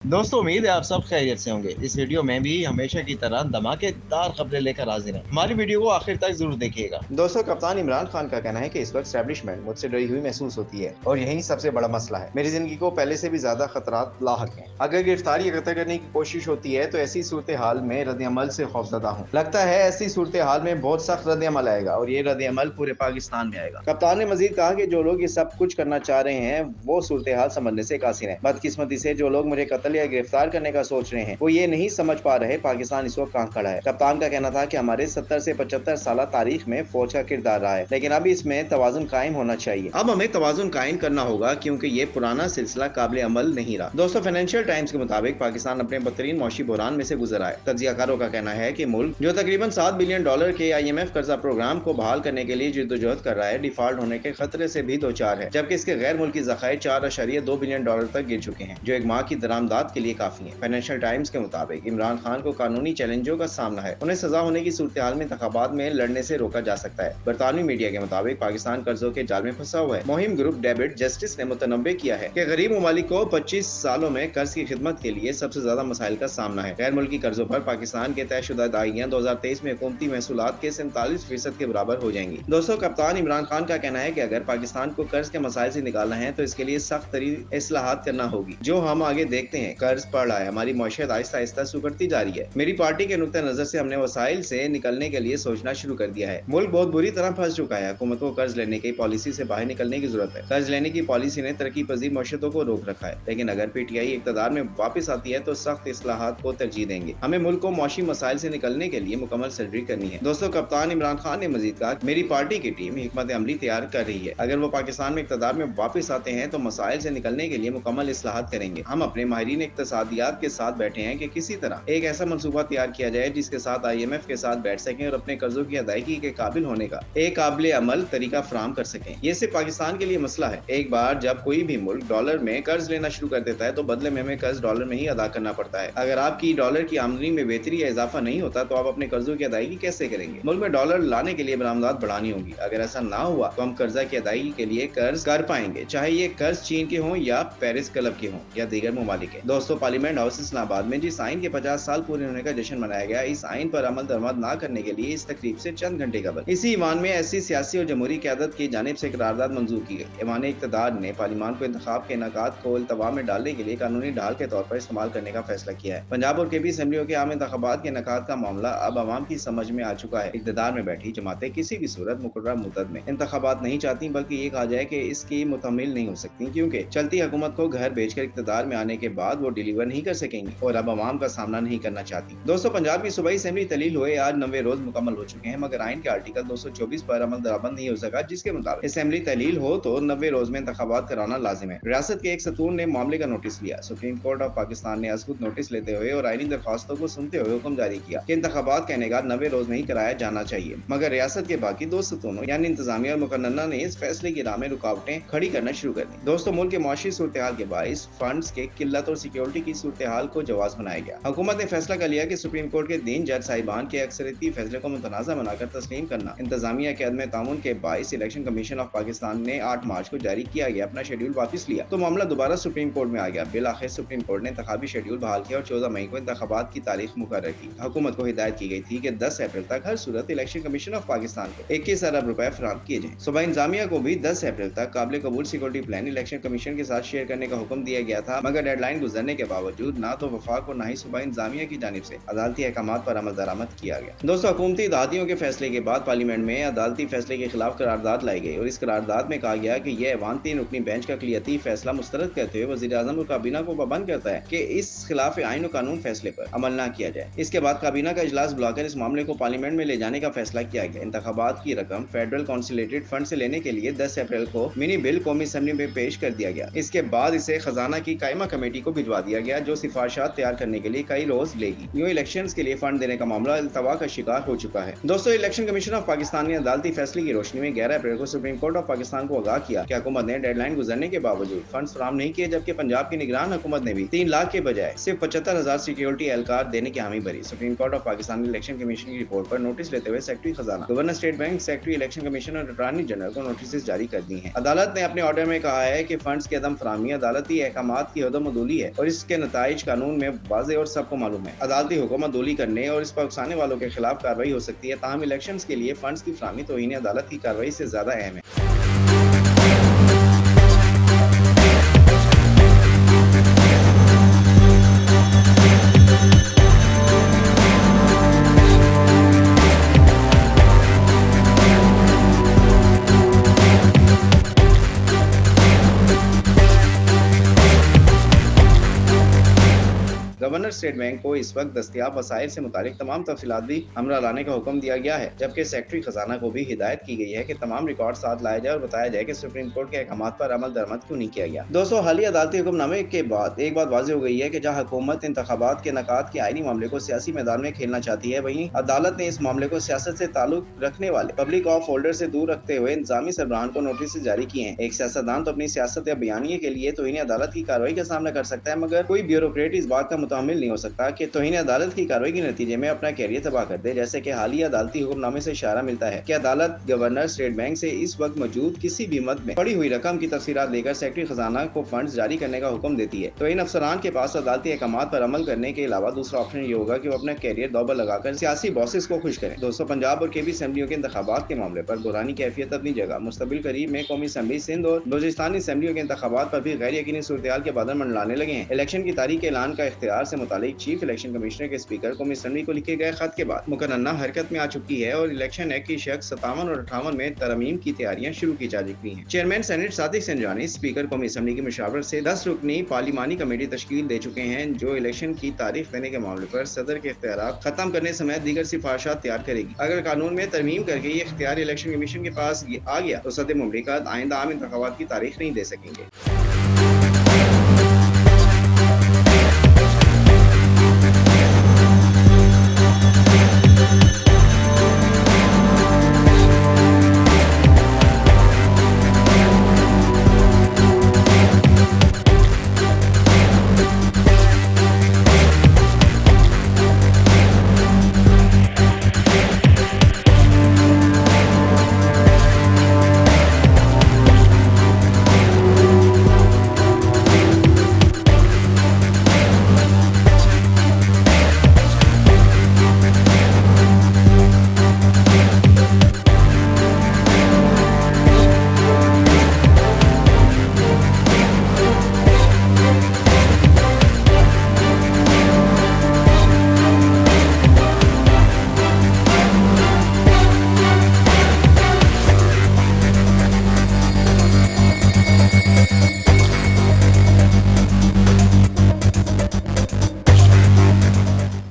दोस्तों उम्मीद है आप सब खैरियत से होंगे। इस वीडियो में भी हमेशा की तरह धमाकेदार खबरें लेकर हाजिर हैं। हमारी वीडियो को आखिर तक जरूर देखिएगा। दोस्तों, कप्तान इमरान खान का कहना है कि इस वक्त एस्टैब्लिशमेंट मुझसे डरी हुई महसूस होती है और यही सबसे बड़ा मसला है। मेरी जिंदगी को पहले से भी ज्यादा खतरात लाहक हैं। अगर गिरफ्तारी या कत्ल करने की कोशिश होती है तो ऐसी सूरत हाल में रद्द अमल से खौफजदा हूँ। लगता है ऐसी सूरत हाल में बहुत सख्त रद्द अमल आएगा और ये रद्द अमल पूरे पाकिस्तान में आएगा। कप्तान ने मजीद कहा कि जो लोग ये सब कुछ करना चाह रहे हैं वो सूरत हाल समझने से कासिर हैं। बदकिस्मती से जो लोग मुझे कत्ल या गिरफ्तार करने का सोच रहे हैं वो ये नहीं समझ पा रहे पाकिस्तान इस वक्त कहाँ खड़ा है। कप्तान का कहना था कि हमारे 70 से 75 साल तारीख में फौज का किरदार रहा है, लेकिन अब इसमें तवाजुन कायम होना चाहिए। अब हमें तवाजुन कायम करना होगा क्योंकि ये पुराना सिलसिला काबिल अमल नहीं रहा। दोस्तों, फाइनेंशियल टाइम्स के मुताबिक पाकिस्तान अपने बदतरीन मौशी बहरान में से गुजर आए। तज्जियाकारों का कहना है कि मुल्क जो तकरीबन $7 बिलियन के IMF कर्जा प्रोग्राम को बहाल करने के लिए जिद्दोजहद कर रहा है, डिफॉल्ट होने के खतरे से भी दो चार है, जबकि इसके गैर मुल्की ज़खायर $4.2 बिलियन तक गिर चुके हैं, जो एक माह की दरामदाद के लिए काफी है। फाइनेंशियल टाइम्स के मुताबिक इमरान खान को कानूनी चैलेंजों का सामना है। उन्हें सजा होने की सूरत हाल में इंतखाबात में लड़ने से रोका जा सकता है। बरतानवी मीडिया के मुताबिक पाकिस्तान कर्जों के जाल में फंसा हुआ है। मुहिम ग्रुप डेबिट जस्टिस ने मुतनब्बे किया है कि गरीब ममालिक को 25 सालों में कर्ज की खिदमत के लिए सबसे ज्यादा मसाइल का सामना है। गैर मुल्की कर्जों पर पाकिस्तान के तयशुदा अदायगियां 2023 में हुकूमती महसूलात के 47% के बराबर हो जाएंगी। दोस्तों, कप्तान इमरान खान का कहना है कि अगर पाकिस्तान को कर्ज के मसाइल से निकालना है तो इसके लिए सख्त तरीन इस्लाहात करना होगी। जो हम आगे देखते हैं, कर्ज पड़ रहा है, हमारी मईशत आहिस्ता आहिस्ता सुकड़ती जा रही है। मेरी पार्टी के नुक्ते नजर से हमने वसाइल से निकलने के लिए सोचना शुरू कर दिया है। मुल्क बहुत बुरी तरह फंस चुका है। हुकूमत को कर्ज लेने की पॉलिसी से बाहर निकलने की जरूरत है। कर्ज लेने की पॉलिसी ने तरक्की पजीर मईशतों को रोक रखा है, लेकिन अगर PTI इक़्तिदार में वापस आती है तो सख्त इस्लाहात को तरजीह देंगे। हमें मुल्क को मौशी मसाइल से निकलने के लिए मुकम्मल सर्जरी करनी है। दोस्तों, कप्तान इमरान खान ने मजीद कहा, मेरी पार्टी की टीम हिकमत अमली तैयार कर रही है। अगर वो पाकिस्तान में इक़्तिदार में वापस आते हैं तो मसाइल से निकलने के लिए मुकम्मल इस्लाहात करेंगे। हम अपने माहिरीन इक़्तिसादियात के साथ बैठे हैं कि किसी तरह एक ऐसा मनसूबा तैयार किया जाए जिसके साथ IMF के साथ बैठ सकें और अपने कर्जों की अदायगी के काबिल होने का एक काबिल अमल तरीका फराहम कर सकें। ये सिर्फ पाकिस्तान के लिए मसला है। एक बार जब कोई भी मुल्क डॉलर में कर्ज लेना शुरू कर देता है तो बदले में हमें कर्ज डॉलर में ही अदा करना पड़ता है। अगर आपकी डॉलर की आमदनी में बेहतरी या इजाफा नहीं होता तो आप अपने कर्जों की अदायगी कैसे करेंगे? मुल्क में डॉलर लाने के लिए बरामदात बढ़ानी होगी। अगर ऐसा ना हुआ तो हम कर्जा की अदायगी के लिए कर्ज कर पाएंगे, चाहे ये कर्ज चीन के हों या पेरिस क्लब के हों या दीगर ममालिक के। दोस्तों, पार्लियामेंट हाउस इस्लामाबाद में जिस आइन के 50 साल पूरे होने का जश्न मनाया गया, इस आइन पर अमल दरमद न करने के लिए इस तकरीब से चंद घंटे कबल इसी ईवान में ऐसी सियासी और जमहूरी क़यादत की जानिब से करारदाद मंजूर की गई। ईवान इक़्तिदार ने पार्लियामान को इंतखाब के इनेकाद को इल्तवा में डालने के लिए कानूनी ढाल के तौर पर इस्तेमाल करने का फैसला किया है। पंजाब और KB असेंबलियों के आम इंतखाबात के इनेकाद का मामला अब अवाम की समझ में आ चुका है। इक़्तिदार में बैठी जमातें किसी भी सूरत मुकर्रर मुद्दत में इंतखाबात नहीं चाहती, बल्कि ये कहा जाए कि इसकी मुतहम्मिल नहीं हो सकती, क्योंकि चलती हुकूमत को घर भेजकर इक़्तिदार में आने के बाद वो डिलीवर नहीं कर सकेंगी और अब अवाम का सामना नहीं करना चाहती। दोस्तों, पंजाब की सूबाई असेंबली तहलील हुए आज 90 रोज मुकम्मल हो चुके हैं, मगर आइन के आर्टिकल 224 पर अमल दरामद नहीं हो सका, जिसके मुताबिक असेंबली तहलील हो तो 90 रोज में इंतखाबात कराना लाजिम है। रियासत के एक सतून ने मामले का नोटिस लिया। सुप्रीम कोर्ट ऑफ पाकिस्तान ने अज़खुद नोटिस लेते हुए और आईनी दरखास्तों को सुनते हुए हुक्म जारी किया कि इंतखाबात का इनेकाद 90 रोज में ही कराया जाना चाहिए, मगर रियासत के बाकी दो सतूनों यानी इंतजामिया और मुकन्नना ने इस फैसले की राह में रुकावटें खड़ी करना शुरू कर दी। दोस्तों, मुल्क के मौशी सूरत हाल के बाइस फंड्स के किल्लत और सिक्योरिटी की सूरत हाल को जवाज बनाया गया। हुकूमत ने फैसला कर लिया कि सुप्रीम कोर्ट के 3 जज साहिबान के अक्सरियती फैसले को मुतनाज़ा बनाकर तस्लीम करना। इंतजामिया के अदम ताउन के बाइस इलेक्शन कमीशन ऑफ पाकिस्तान ने 8 मार्च को जारी किया गया अपना शेड्यूल वापस लिया तो मामला दोबारा सुप्रीम कोर्ट में आ गया। बिल आखिर सुप्रीम कोर्ट ने इंतखाबी शेड्यूल बहाल किया और 14 मई को इंतखाबात की तारीख मुकर्रर की। हुकूमत को हिदायत की गई थी कि 10 अप्रैल तक हर सूरत इलेक्शन कमीशन ऑफ पाकिस्तान को 21 अरब रुपए फराहम किए जाएं। सूबा इंतजामिया को भी 10 अप्रैल तक काबिल कबूल सिक्योरिटी प्लान इलेक्शन कमीशन के साथ शेयर करने का हुक्म दिया गया था, मगर डेडलाइन गुजरने के बावजूद ना तो वफाक और ना ही सूबा इंतजामिया की जानिब से अदालती अहकामात पर अमल दरामद किया गया। दोस्तों, हुकूमती दादियों के फैसले के बाद पार्लियामेंट में अदालती फैसले के खिलाफ करारदाद लाई गई और इस करारदाद में कहा गया कि यह ऐवान 3 रुकनी बेंच का अक़लियती फैसला मुस्तरद करते हुए वज़ीर आज़म और काबीना को पाबंद करता है कि इस खिलाफ आइन और कानून फैसले पर अमल न किया जाए। इसके बाद काबीना का इजलास बुलाकर इस मामले को पार्लियामेंट में ले जाने का फैसला किया गया। इंतखाबात की रकम फेडरल कॉन्सुलेटेड फंड से लेने के लिए 10 अप्रैल को मिनी बिल कौमी असेंबली में पेश कर दिया गया। इसके बाद इसे खजाना की कायमा कमेटी को भिजवा दिया गया, जो सिफारिशात तैयार करने के लिए कई रोज लेगी। यूं इलेक्शंस के लिए फंड देने का मामला इल्तवा का शिकार हो चुका है। दोस्तों, इलेक्शन कमीशन ऑफ पाकिस्तान ने अदालती फैसले की रोशनी में 11 अप्रैल को सुप्रीम कोर्ट ऑफ पाकिस्तान को आगाह किया कि हुकूमत ने डेडलाइन गुजरने के बावजूद फंड्स फराहम नहीं किए, जबकि पंजाब की निगरान हुकूमत ने भी 3 लाख के बजाय सिर्फ 75,000 सिक्योरिटी एहलकार देने की हामी भरी। सुप्रीम कोर्ट ऑफ पाकिस्तान ने इलेक्शन कमीशन की रिपोर्ट पर नोटिस लेते हुए सेक्रेटरी खजाना, governor state bank, secretary election commission और अटॉर्नी जनरल को नोटिस जारी कर दी है। अदालत ने अपने ऑर्डर में कहा है कि फंड्स की अदम फराहमी अदालती अहकामात की हदोमदूली है है और इसके नताइज कानून में वाज़ेह और सबको मालूम है। अदालती हुकूमत दोली करने और इस पर उकसाने वालों के खिलाफ कार्रवाई हो सकती है, ताहम इलेक्शंस के लिए फंड्स की फराहमी तौहीन अदालत की कार्रवाई से ज्यादा अहम है। गवर्नर स्टेट बैंक को इस वक्त दस्तयाब वसाइल से मुतालिक तमाम तफसीलात भी हमरा लाने का हुक्म दिया गया है, जबकि सेक्रेटरी खजाना को भी हिदायत की गई है कि तमाम रिकॉर्ड साथ लाया जाए और बताया जाए कि सुप्रीम कोर्ट के अहकामात पर अमल दरमद क्यों नहीं किया गया। दोस्तों, हालिया अदालती हुक्मनामे के बाद एक बात वाज़ेह हो गई है कि जहाँ हुकूमत इंतखाबात के नकात के आईनी मामले को सियासी मैदान में खेलना चाहती है, वहीं अदालत ने इस मामले को सियासत से ताल्लुक रखने वाले पब्लिक ऑफ होल्डर से दूर रखते हुए इंतजामी सरबराहान को नोटिस जारी किए हैं। एक सियासतदान तो अपनी सियासत या बयानिए के लिए तौहीन अदालत की कार्रवाई का सामना कर सकता है, मगर कोई ब्यूरोक्रेट इस बात का मुतहम्मिल नहीं हो सकता कि तौहीन अदालत की कार्रवाई के नतीजे में अपना कैरियर तबाह कर दे। जैसे कि हालिया अदालती हुक्मनामे से इशारा मिलता है कि अदालत गवर्नर स्टेट बैंक से इस वक्त मौजूद किसी भी मद में पड़ी हुई रकम की तफसीलात लेकर सेक्रेटरी खजाना को फंड्स जारी करने का हुक्म देती है। तो इन अफसरान के पास अदालती अहकामात पर अमल करने के अलावा दूसरा ऑप्शन ये होगा कि वो अपना कैरियर दौबर लगाकर सियासी बॉसेस को खुश करें। दोस्तों, पंजाब और केबी असेंबलियों के इंतखाबात के मामले पर बुरानी कैफियत अपनी जगह, मुस्तबिल करीब में कौमी असेंबली सिंध और बलूचिस्तानी असेंबलियों के इंतखाबात पर भी गैर यकीनी सूरत के बादल मंडलाने लगे हैं। इलेक्शन की तारीख के ऐलान का इख्तियार से मुतालिक चीफ इलेक्शन कमिश्नर के स्पीकर कौमी असेंबली को लिखे गए खत के बाद मुकर्रना हरकत में आ चुकी है और इलेक्शन एक्ट की शक्ल 57 और 58 में तरमीम की तैयारियां शुरू की जा चुकी हैं। चेयरमैन सेनेट सादिक संजानी स्पीकर कौमी असेंबली की मुशावरत से 10 रुकनी पार्लिमानी कमेटी तश्कील दे चुके हैं, जो इलेक्शन की तारीख देने के मामले पर सदर के इख्तियारात खत्म करने समेत दीगर सिफारिशात तैयार करेगी। अगर कानून में तरमीम करके ये इख्तियार इलेक्शन कमीशन के पास आ गया तो सदर मुमलिकत आइंदा आम इंतखाबात की तारीख नहीं दे सकेंगे।